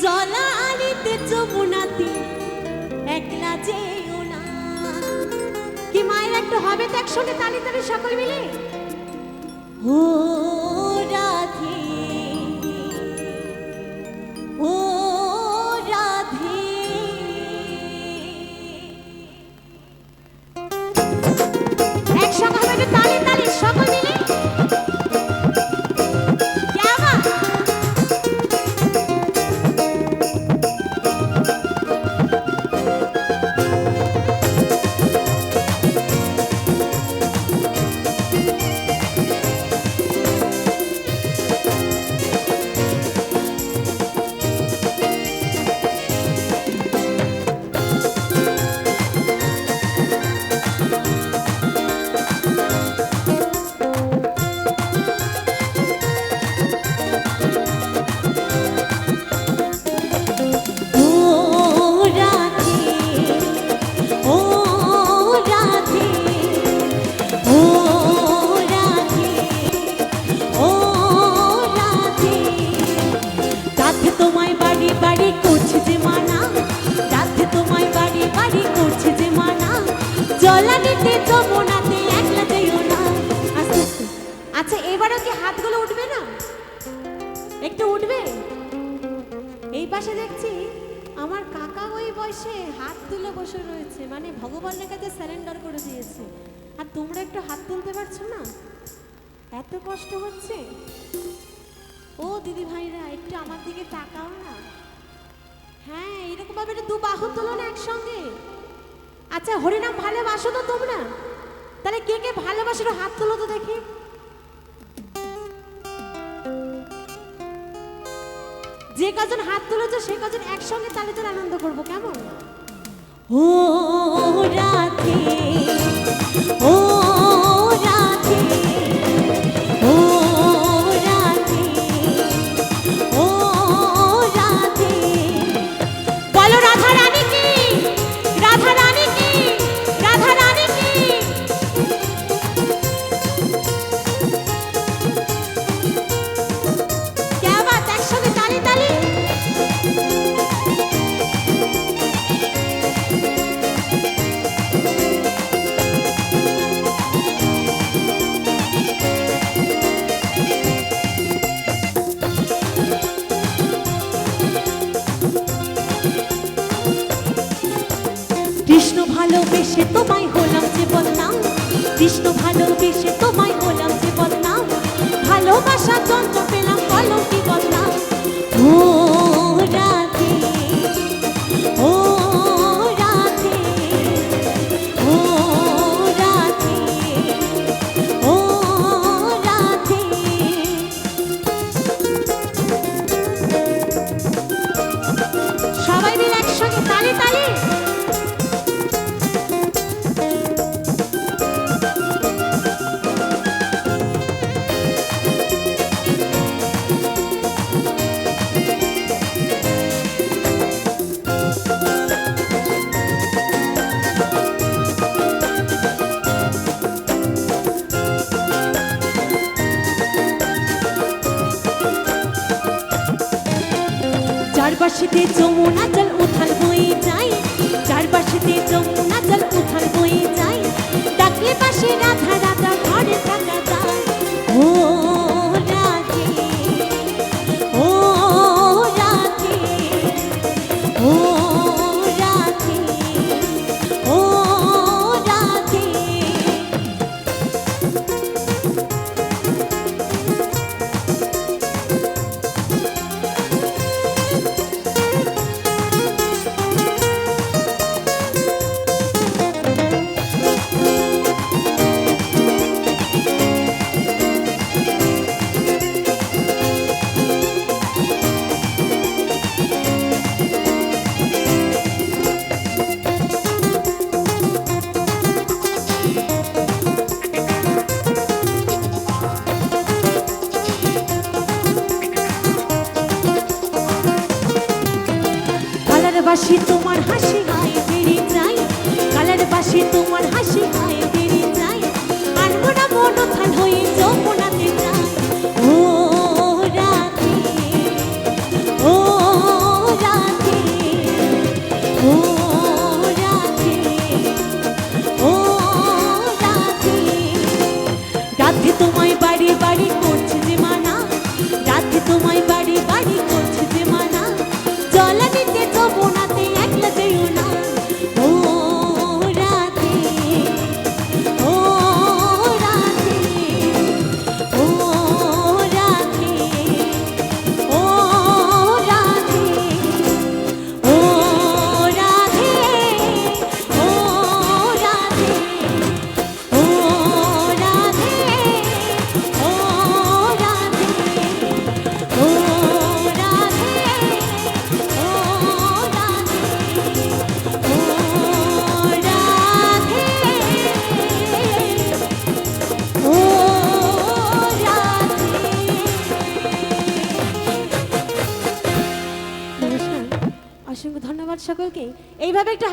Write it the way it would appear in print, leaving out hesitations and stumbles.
জলা আলিতে যমুনাতে একলা যেও না। কি মায়ের একটু হবে তো একসঙ্গে তালি তালি সকল মিলে। ও রাধে ও রাধে, একসঙ্গে হবে একটু তালি তালি সকল মিলে। আচ্ছা এবারও কি হাতগুলো উঠবে না? একটু উঠবে। এই পাশে দেখছি আমার কাকা ওই বয়সে হাত তুলে বসে রয়েছে, মানে ভগবানের কাছে সারেন্ডার করে দিয়েছে। আর তোমরা একটু হাত তুলতে পারছো না? এত কষ্ট হচ্ছে। ও দিদি ভাইরা একটু আমার দিকে তাকাও না। হ্যাঁ এরকম ভাবে একটু দু বাহু তোলো না একসঙ্গে। আচ্ছা হরিনাম ভালোবাসো তো তোমরা? তাহলে কে কে ভালোবাসো হাত তোলো তো দেখি। যে কজন হাত তুলেছো সে কজন একসঙ্গে তালে তালে আনন্দ করবো, কেমন? ও রাধে ও রাধে ও রাধে ও রাধে, বলো রাধা রানী কি, রাধা রানী কি, রাধা রানী কি। क्या बात, একসঙ্গে তালি তালি। কৃষ্ণ ভালোবেসে তোমায় হলাম যে বদনাম, কৃষ্ণ ভালোবেসে তোমায় হলাম যে বদনাম, ভালোবাসা যন্ত্র পেলাম বলো কি বদনাম। ও রাধে ও রাধে ও রাধে ও রাধে। সবাই মিলে একসঙ্গে তালি তালি। চারপাশেতে যমুনা জল উথাল বয়ে যায়, চারপাশেতে যমুনা জল উথাল বয়ে যায়, ডাকলে পাশে রাধা রাধা ঘরে থাকা যায়। ও রাধে ও রাধে ও রাধে ও রাধে। বাসি তোমার হাসি হায় বেড়ে যায়, কালার বাসি তোমার হাসি হায় বেড়ে যায়, আনমনা মন থাল হয়ে যমুনাতে যায়। ও রাধে ও অসংখ্য ধন্যবাদ সকলকে। এইভাবে একটা